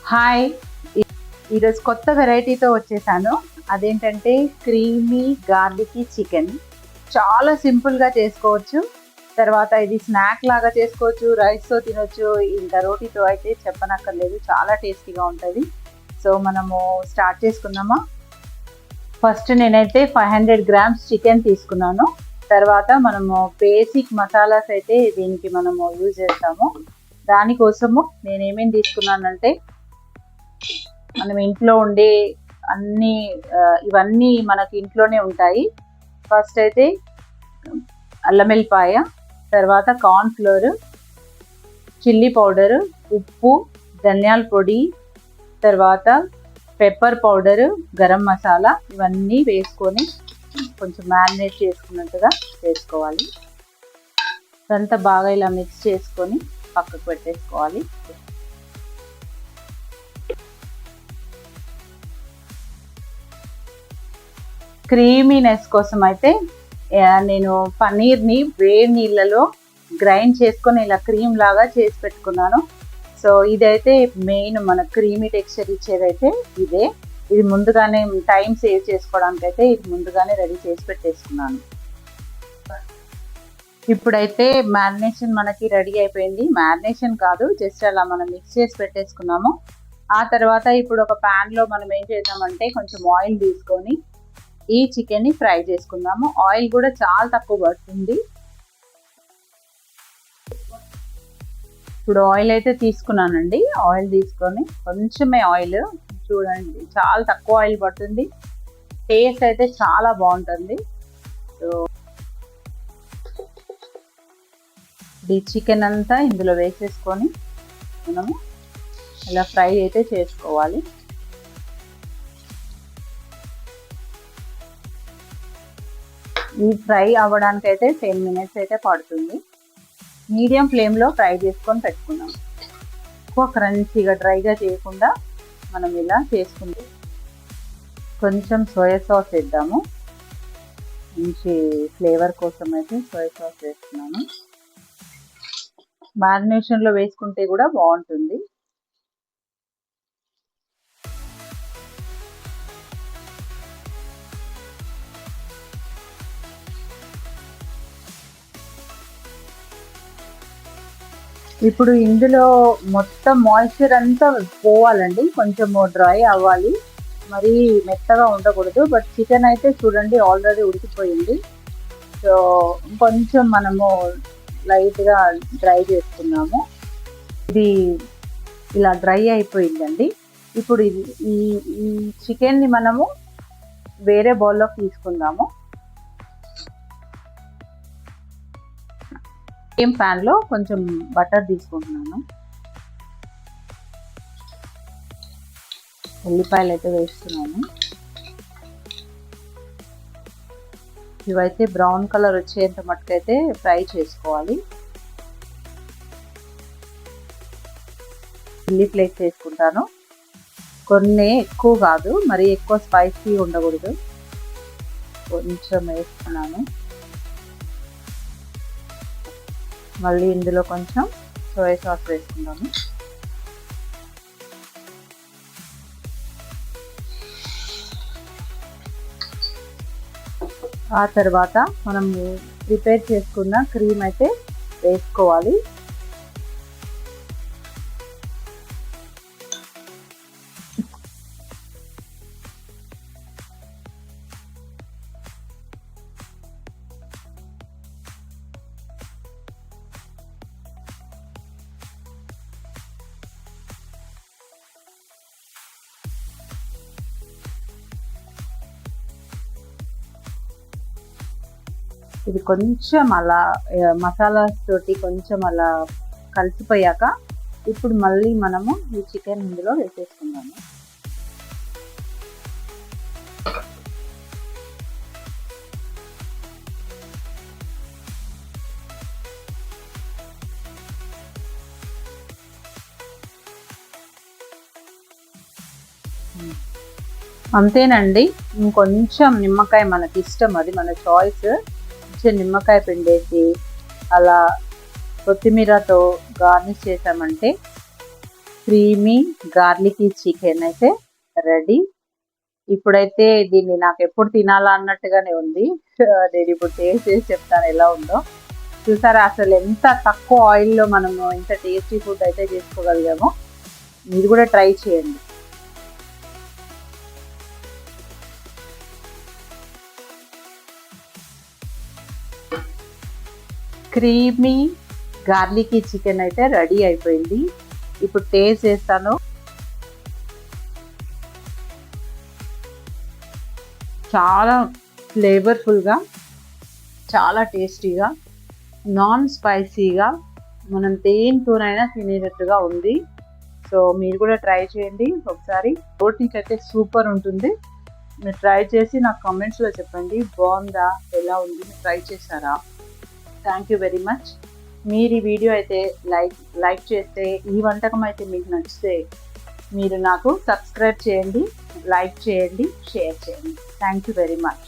Hi! ఈరోజు కొత్త వెరైటీతో వచ్చేసాను. అదేంటంటే క్రీమీ గార్లికీ చికెన్. చాలా సింపుల్‌గా చేసుకోవచ్చు. తర్వాత ఇది స్నాక్ లాగా చేసుకోవచ్చు, రైస్‌తో తినొచ్చు, ఇంకా రోటీతో అయితే చెప్పనక్కర్లేదు. చాలా టేస్టీగా ఉంటది. సో, మనము స్టార్ట్ చేసుకుందామా? ఫస్ట్ నేనైతే 500 గ్రామ్స్ చికెన్ తీసుకున్నాను. తర్వాత మనము బేసిక్ మసాలాస్ అయితే దీనికి మనము యూజ్ చేస్తాము. దానికోసము నేనేమేమి తీసుకున్నానంటే మనం ఇంట్లో ఉండే అన్ని ఇవన్నీ మనకి ఇంట్లోనే ఉంటాయి. ఫస్ట్ అయితే అల్లం వెల్లిపాయ, తర్వాత కార్న్ ఫ్లోర్, చిల్లీ పౌడరు, ఉప్పు, ధనియాల పొడి, తర్వాత పెప్పర్ పౌడరు, గరం మసాలా ఇవన్నీ వేసుకొని కొంచెం మ్యారినేట్ చేసుకున్నట్టుగా చేసుకోవాలి. ఇదంతా బాగా ఇలా మిక్స్ చేసుకొని పక్కకు పెట్టేసుకోవాలి. క్రీమీనెస్ కోసం అయితే నేను పన్నీర్ని వేడి నీళ్ళలో గ్రైండ్ చేసుకొని ఇలా క్రీమ్ లాగా చేసి పెట్టుకున్నాను. సో ఇదైతే మెయిన్ మన క్రీమీ టెక్స్చర్ ఇచ్చేదైతే ఇదే. ఇది ముందుగానే టైం సేవ్ చేసుకోవడానికి అయితే ఇది ముందుగానే రెడీ చేసి పెట్టేసుకున్నాను. ఇప్పుడైతే మ్యారినేషన్ మనకి రెడీ అయిపోయింది. మ్యారినేషన్ కాదు, జస్ట్ అలా మనం మిక్స్ చేసి పెట్టేసుకున్నాము. ఆ తర్వాత ఇప్పుడు ఒక ప్యాన్లో మనం ఏం చేద్దామంటే కొంచెం ఆయిల్ తీసుకొని ఈ చికెన్ని ఫ్రై చేసుకుందాము. ఆయిల్ కూడా చాలా తక్కువ పడుతుంది. ఇప్పుడు ఆయిల్ అయితే తీసుకున్నానండి. ఆయిల్ తీసుకొని కొంచెమే ఆయిల్, చూడండి చాలా తక్కువ ఆయిల్ పడుతుంది. టేస్ట్ అయితే చాలా బాగుంటుంది. సో ఈ చికెన్ అంతా ఇందులో వేసేసుకొని మనము ఇలా ఫ్రై అయితే చేసుకోవాలి. ఈ ఫ్రై అవ్వడానికి అయితే 10 మినిట్స్ అయితే పడుతుంది. మీడియం ఫ్లేమ్లో ఫ్రై చేసుకొని పెట్టుకున్నాం. ఎక్కువ క్రంచీగా డ్రైగా చేయకుండా మనం ఇలా చేసుకుంటే కొంచెం సోయా సాస్ వేద్దాము. మంచి ఫ్లేవర్ కోసం అయితే సోయా సాస్ వేస్తున్నాను. మ్యారినేషన్లో వేసుకుంటే కూడా బాగుంటుంది. ఇప్పుడు ఇందులో మొత్తం మాయిశ్చర్ అంతా పోవాలండి, కొంచెం డ్రై అవ్వాలి, మరీ మెత్తగా ఉండకూడదు. బట్ చికెన్ అయితే చూడండి ఆల్రెడీ ఉడికిపోయింది. సో కొంచెం మనము లైట్గా డ్రై చేసుకున్నాము. ఇది ఇలా డ్రై అయిపోయిందండి. ఇప్పుడు ఈ ఈ చికెన్ని మనము వేరే బౌల్లోకి తీసుకుందాము. సేమ్ ప్యాన్లో కొంచెం బటర్ తీసుకుంటున్నాను. ఉల్లిపాయలు అయితే వేస్తున్నాను. ఇవైతే బ్రౌన్ కలర్ వచ్చేంత మట్టుకైతే ఫ్రై చేసుకోవాలి. చిల్లీ ఫ్లేక్స్ వేసుకుంటాను. కొన్ని ఎక్కువ కాదు, మరీ ఎక్కువ స్పైసీ ఉండకూడదు, కొంచెం వేస్తున్నాను. మళ్ళీ ఇందులో కొంచెం సోయా సాస్ వేసుకుందాము. ఆ తర్వాత మనం ప్రిపేర్ చేసుకున్న క్రీమ్ అయితే వేసుకోవాలి. ఇది కొంచెం అలా మసాలాస్ తోటి కొంచెం అలా కలిసిపోయాక ఇప్పుడు మళ్ళీ మనము ఈ చికెన్ ఇందులో వేసేసుకుందాము. అంతేనండి. ఇంకొంచెం నిమ్మకాయ మనకి ఇష్టం, అది మన చాయిస్. కొంచెం నిమ్మకాయ పిండేసి అలా కొత్తిమీరతో గార్నిష్ చేసామంటే క్రీమీ గార్లికీ చికెన్ అయితే రెడీ. ఇప్పుడైతే దీన్ని నాకు ఎప్పుడు తినాలా అన్నట్టుగానే ఉంది. నేను ఇప్పుడు టేస్ట్ చేసి చెప్తాను ఎలా ఉందో. చూసారా అసలు ఎంత తక్కువ ఆయిల్లో మనము ఇంత టేస్టీ ఫుడ్ అయితే చేసుకోగలిగామో. మీరు కూడా ట్రై చేయండి. క్రీమీ గార్లికీ చికెన్ అయితే రెడీ అయిపోయింది. ఇప్పుడు టేస్ట్ చేస్తాను. చాలా ఫ్లేవర్ఫుల్గా, చాలా టేస్టీగా, నాన్ స్పైసీగా, మనం దేనితోనైనా తినేటట్టుగా ఉంది. సో మీరు కూడా ట్రై చేయండి ఒకసారి. రోటీకి అయితే సూపర్ ఉంటుంది. మీరు ట్రై చేసి నాకు కామెంట్స్లో చెప్పండి బాగుందా, ఎలా ఉంది, మీరు ట్రై చేశారా. Thank you very much. మీరు ఈ వీడియో అయితే లైక్ చేస్తే, ఈ వంటకం అయితే మీకు నచ్చితే మీరు నాకు సబ్స్క్రైబ్ చేయండి, లైక్ చేయండి, షేర్ చేయండి. Thank you very much.